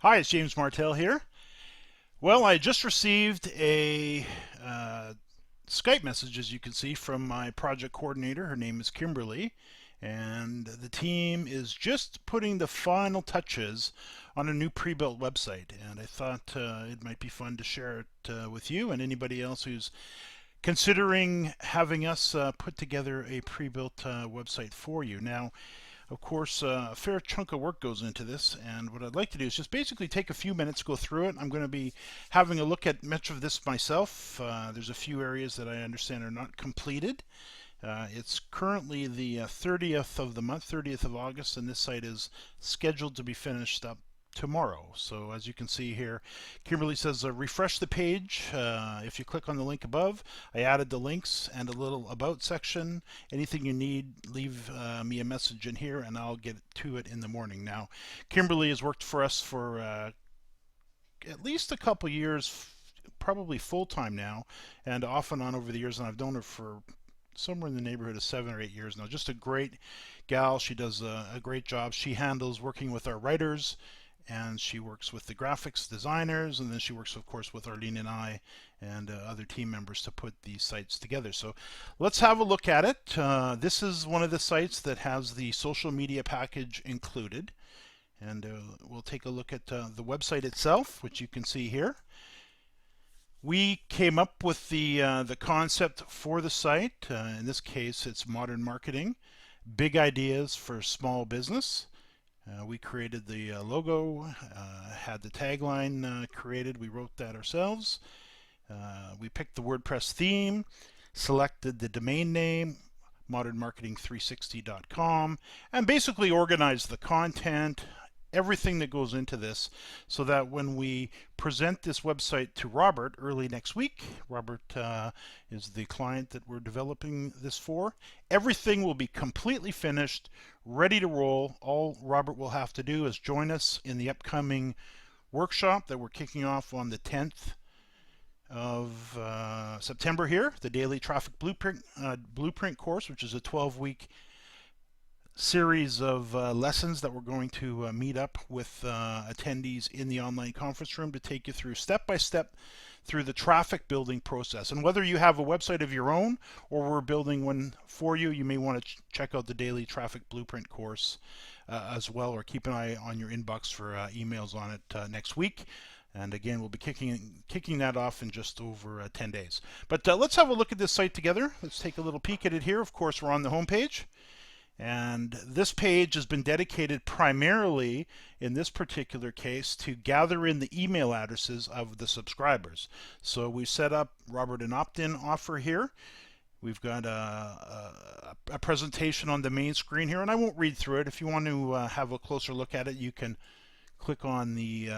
Hi, it's James Martell here. Well, I just received a Skype message, as you can see, from my project coordinator. Her name is Kimberly, and the team is just putting the final touches on a new pre-built website. And I thought it might be fun to share it with you and anybody else who's considering having us put together a pre-built website for you. Now, of course, a fair chunk of work goes into this, and what I'd like to do is just basically take a few minutes, go through it. I'm going to be having a look at much of this myself. There's a few areas that I understand are not completed. It's currently the 30th of the month, 30th of August, and this site is scheduled to be finished up tomorrow. So as you can see here, Kimberly says refresh the page. If you click on the link above, I added the links and a little about section. Anything you need, leave me a message in here and I'll get to it in the morning. Now, Kimberly has worked for us for at least a couple years, probably full time now, and off and on over the years, and I've known her for somewhere in the neighborhood of 7 or 8 years now. Just a great gal. She does a great job. She handles working with our writers, and she works with the graphics designers, and then she works, of course, with Arlene and I and other team members to put these sites together. So let's have a look at it. This is one of the sites that has the social media package included, and we'll take a look at the website itself, which you can see here. We came up with the concept for the site. In this case, it's modern marketing, big ideas for small business. We created the logo, had the tagline created. We wrote that ourselves. We picked the WordPress theme, selected the domain name, modernmarketing360.com, and basically organized the content, everything that goes into this, so that when we present this website to Robert early next week, Robert is the client that we're developing this for, everything will be completely finished, ready to roll. All Robert will have to do is join us in the upcoming workshop that we're kicking off on the 10th of September here, the Daily Traffic Blueprint course, which is a 12-week series of lessons that we're going to meet up with attendees in the online conference room to take you through step by step through the traffic building process. And whether you have a website of your own or we're building one for you, you may want to check out the Daily Traffic Blueprint course as well, or keep an eye on your inbox for emails on it next week. And again, we'll be kicking that off in just over 10 days. But let's have a look at this site together. Let's take a little peek at it here. Of course, we're on the home page. And this page has been dedicated primarily, in this particular case, to gather in the email addresses of the subscribers. So we set up, Robert, an opt-in offer here. We've got a presentation on the main screen here, and I won't read through it. If you want to have a closer look at it, you can click on the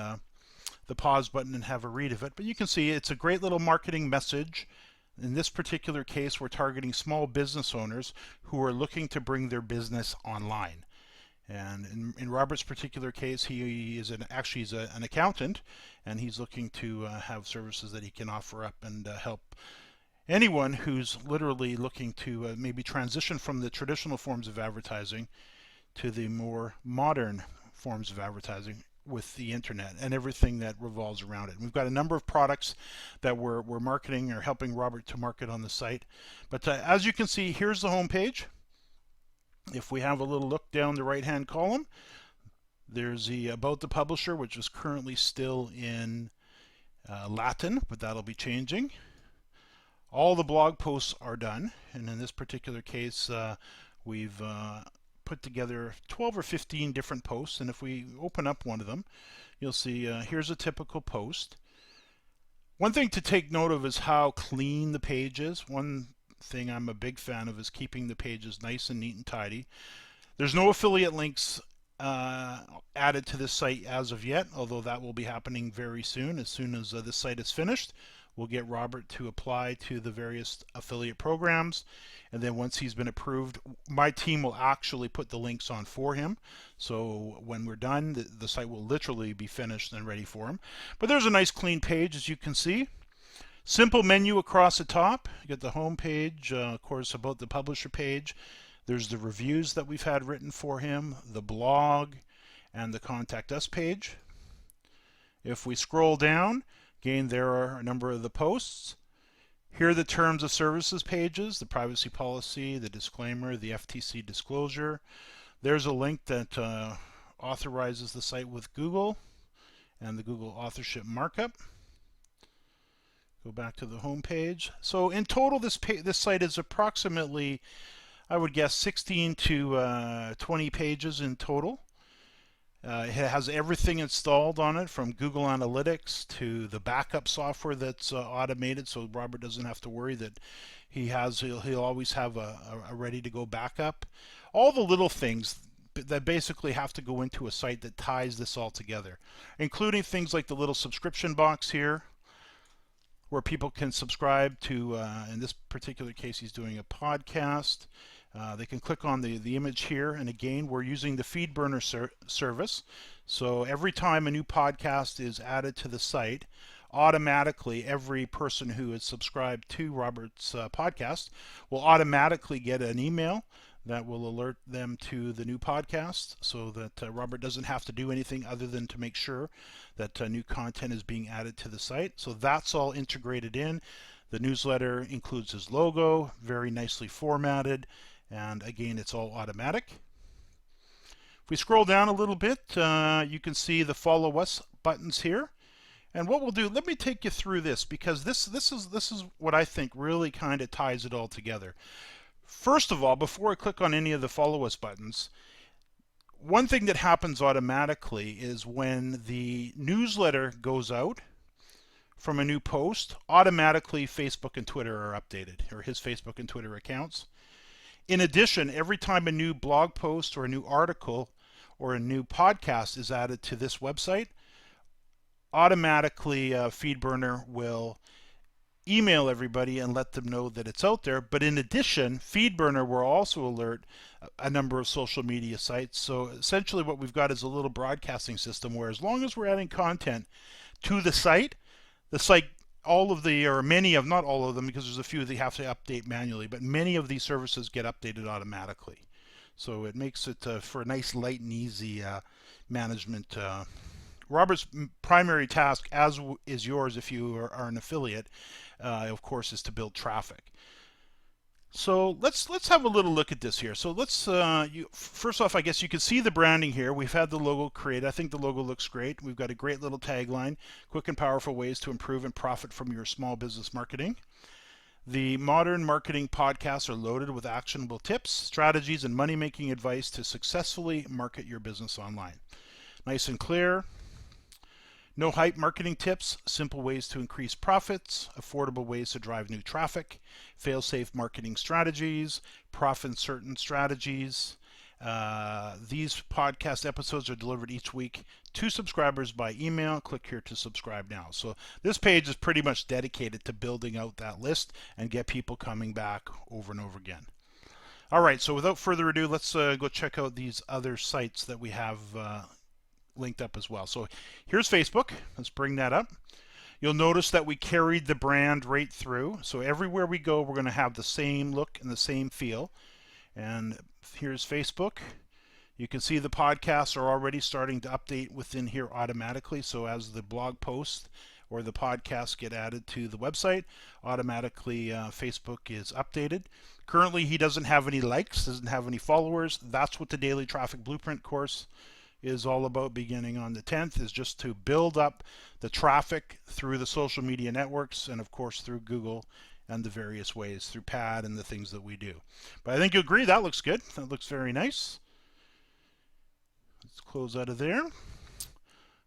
pause button and have a read of it. But you can see it's a great little marketing message. In this particular case, we're targeting small business owners who are looking to bring their business online. And in Robert's particular case, he is actually he's an accountant, and he's looking to have services that he can offer up and help anyone who's literally looking to maybe transition from the traditional forms of advertising to the more modern forms of advertising with the internet and everything that revolves around it. We've got a number of products that we're marketing or helping Robert to market on the site. But as you can see, here's the home page. If we have a little look down the right-hand column, there's the About the Publisher, which is currently still in Latin, but that'll be changing. All the blog posts are done, and in this particular case, we've put together 12 or 15 different posts, and if we open up one of them, you'll see here's a typical post. One thing to take note of is how clean the page is. One thing I'm a big fan of is keeping the pages nice and neat and tidy. There's no affiliate links added to this site as of yet, although that will be happening very soon. As soon as this site is finished, we'll get Robert to apply to the various affiliate programs, and then once he's been approved, my team will actually put the links on for him. So when we're done, the site will literally be finished and ready for him. But there's a nice clean page, as you can see. Simple menu across the top. You get the home page, of course, About the Publisher page. There's the reviews that we've had written for him, the blog, and the Contact Us page. If we scroll down, again, there are a number of the posts. Here are the terms of services pages, the privacy policy, the disclaimer, the FTC disclosure. There's a link that authorizes the site with Google and the Google authorship markup. Go back to the home page. So in total, this site is approximately, I would guess, 16 to 20 pages in total. It has everything installed on it, from Google Analytics to the backup software that's automated, so Robert doesn't have to worry that he'll always have a ready-to-go backup. All the little things that basically have to go into a site that ties this all together, including things like the little subscription box here, where people can subscribe to, in this particular case, he's doing a podcast. They can click on the image here, and again, we're using the FeedBurner service. So every time a new podcast is added to the site, automatically every person who is subscribed to Robert's podcast will automatically get an email that will alert them to the new podcast, so that Robert doesn't have to do anything other than to make sure that new content is being added to the site. So that's all integrated in. The newsletter includes his logo, very nicely formatted, and again, it's all automatic. If we scroll down a little bit, you can see the follow us buttons here. And what we'll do, let me take you through this, because this is what I think really kind of ties it all together. First of all, before I click on any of the follow us buttons, one thing that happens automatically is when the newsletter goes out from a new post, automatically Facebook and Twitter are updated, or his Facebook and Twitter accounts. In addition, every time a new blog post or a new article or a new podcast is added to this website, automatically FeedBurner will email everybody and let them know that it's out there. But in addition, FeedBurner will also alert a number of social media sites. So essentially what we've got is a little broadcasting system where, as long as we're adding content to the site, all of the, or many of, not all of them, because there's a few that you have to update manually, but many of these services get updated automatically. So it makes it for a nice, light and easy management. Robert's primary task, as is yours if you are an affiliate, of course, is to build traffic. So let's have a little look at this here. So let's first off, I guess you can see the branding here. We've had the logo created. I think the logo looks great. We've got a great little tagline: quick and powerful ways to improve and profit from your small business marketing. The modern marketing podcasts are loaded with actionable tips, strategies, and money-making advice to successfully market your business online. Nice and clear. No hype marketing tips, simple ways to increase profits, affordable ways to drive new traffic, fail-safe marketing strategies, profit certain strategies. These podcast episodes are delivered each week to subscribers by email. Click here to subscribe now. So this page is pretty much dedicated to building out that list and get people coming back over and over again. All right, so without further ado, let's go check out these other sites that we have linked up as well. So here's Facebook. Let's bring that up. You'll notice that we carried the brand right through. So everywhere we go, we're going to have the same look and the same feel. And here's Facebook. You can see the podcasts are already starting to update within here automatically. So as the blog posts or the podcasts get added to the website, automatically Facebook is updated. Currently, he doesn't have any likes, doesn't have any followers. That's what the Daily Traffic Blueprint course is all about, beginning on the 10th, is just to build up the traffic through the social media networks, and of course through Google and the various ways, through PAD and the things that we do. But I think you agree that looks good. That looks very nice. Let's close out of there.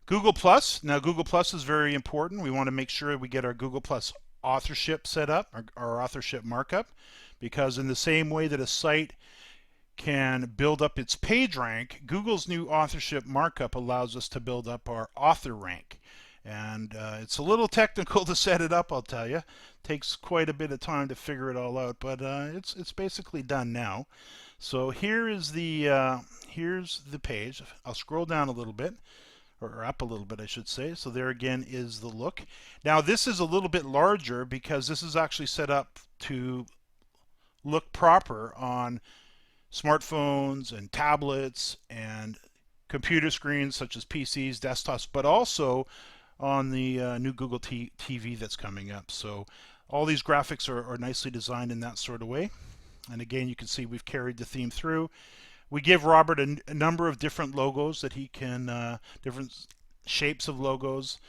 Google Plus. Now Google Plus is very important. We want to make sure we get our Google Plus authorship set up, our authorship markup, because in the same way that a site can build up its page rank, Google's new authorship markup allows us to build up our author rank. And it's a little technical to set it up, I'll tell you. Takes quite a bit of time to figure it all out, but it's basically done now. So here's the page. I'll scroll down a little bit, or up a little bit, I should say. So there again is the look. Now this is a little bit larger because this is actually set up to look proper on smartphones and tablets and computer screens such as PCs, desktops, but also on the new Google TV that's coming up. So all these graphics are nicely designed in that sort of way. And again, you can see we've carried the theme through. We give Robert a number of different logos that he can, different shapes of logos.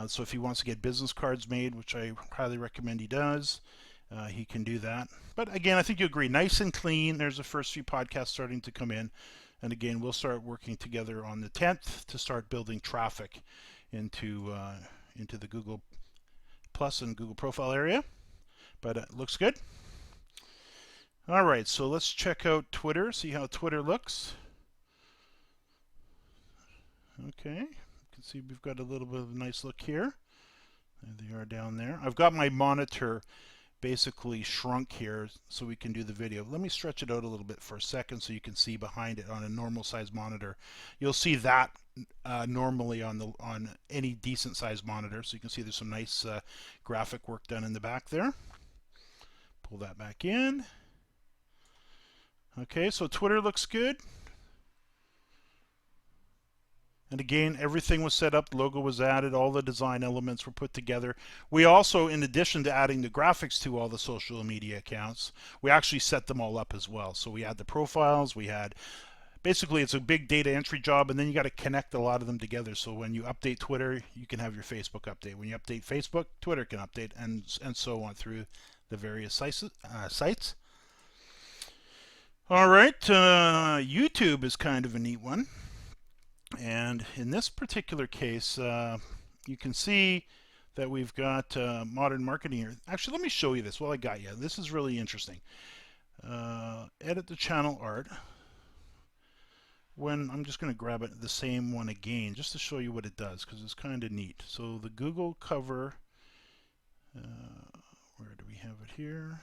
So if he wants to get business cards made, which I highly recommend he does, he can do that. But again, I think you agree, nice and clean. There's the first few podcasts starting to come in. And again, we'll start working together on the 10th to start building traffic into the Google Plus and Google Profile area. But it looks good. All right, so let's check out Twitter, see how Twitter looks. Okay, you can see we've got a little bit of a nice look here. There they are down there. I've got my monitor basically shrunk here so we can do the video. Let me stretch it out a little bit for a second so you can see behind it on a normal size monitor. You'll see that normally on any decent size monitor. So you can see there's some nice graphic work done in the back there. Pull that back in. Okay, so Twitter looks good. And again, everything was set up, the logo was added, all the design elements were put together. We also, in addition to adding the graphics to all the social media accounts, we actually set them all up as well. So we had the profiles, we had, basically it's a big data entry job, and then you got to connect a lot of them together. So when you update Twitter, you can have your Facebook update. When you update Facebook, Twitter can update, and so on through the various sites. All right, YouTube is kind of a neat one. And in this particular case, you can see that we've got modern marketing here. Actually, let me show you this while I got you. This is really interesting. Edit the channel art. I'm just going to grab it, the same one again, just to show you what it does, because it's kind of neat. So the Google cover, where do we have it here?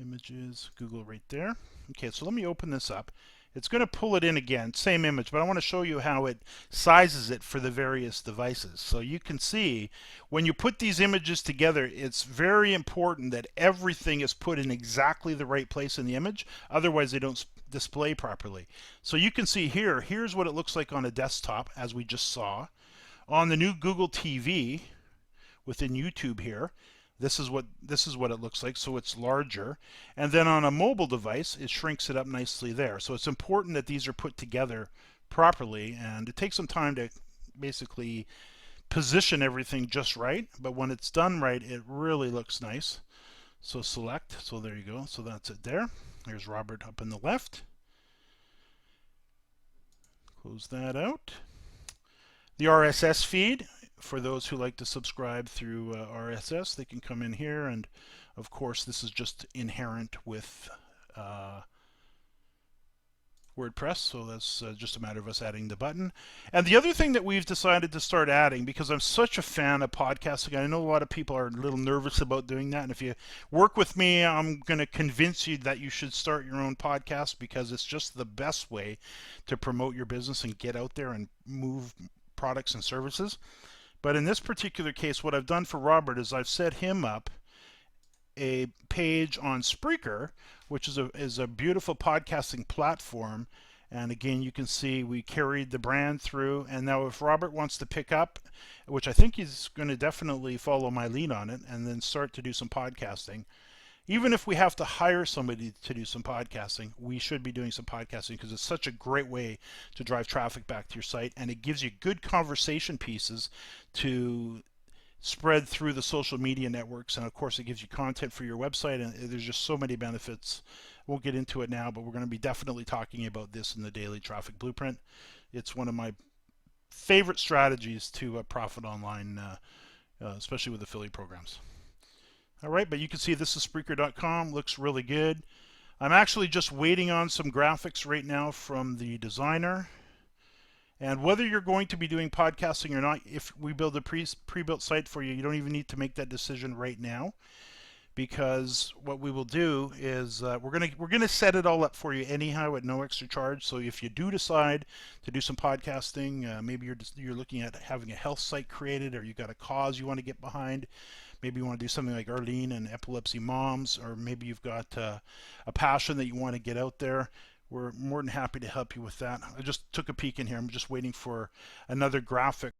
Images, Google right there. Okay, so let me open this up. It's going to pull it in again, same image, but I want to show you how it sizes it for the various devices. So you can see when you put these images together, it's very important that everything is put in exactly the right place in the image, otherwise they don't display properly. So you can see here's what it looks like on a desktop, as we just saw. On the new Google TV within YouTube here, this is what it looks like, so it's larger. And then on a mobile device, it shrinks it up nicely there. So it's important that these are put together properly, and it takes some time to basically position everything just right, but when it's done right, it really looks nice. So select, so there you go, so that's it there. There's Robert up in the left. Close that out. The RSS feed, for those who like to subscribe through RSS, they can come in here, and of course this is just inherent with WordPress, so that's just a matter of us adding the button. And the other thing that we've decided to start adding, because I'm such a fan of podcasting, I know a lot of people are a little nervous about doing that, and if you work with me, I'm going to convince you that you should start your own podcast, because it's just the best way to promote your business and get out there and move products and services. But in this particular case, what I've done for Robert is I've set him up a page on Spreaker, which is a beautiful podcasting platform. And again, you can see we carried the brand through. And now if Robert wants to pick up, which I think he's going to definitely follow my lead on it, and then start to do some podcasting. Even if we have to hire somebody to do some podcasting, we should be doing some podcasting, because it's such a great way to drive traffic back to your site, and it gives you good conversation pieces to spread through the social media networks, and of course it gives you content for your website, and there's just so many benefits. Won't get into it now, but we're going to be definitely talking about this in the Daily Traffic Blueprint. It's one of my favorite strategies to profit online, especially with affiliate programs. All right, but you can see this is Spreaker.com, looks really good. I'm actually just waiting on some graphics right now from the designer. And whether you're going to be doing podcasting or not, if we build a pre-built site for you, you don't even need to make that decision right now, because what we will do is we're gonna set it all up for you anyhow at no extra charge. So if you do decide to do some podcasting, maybe you're looking at having a health site created, or you got a cause you want to get behind. Maybe you want to do something like Arlene and epilepsy moms, or maybe you've got a passion that you want to get out there. We're more than happy to help you with that. I just took a peek in here. I'm just waiting for another graphic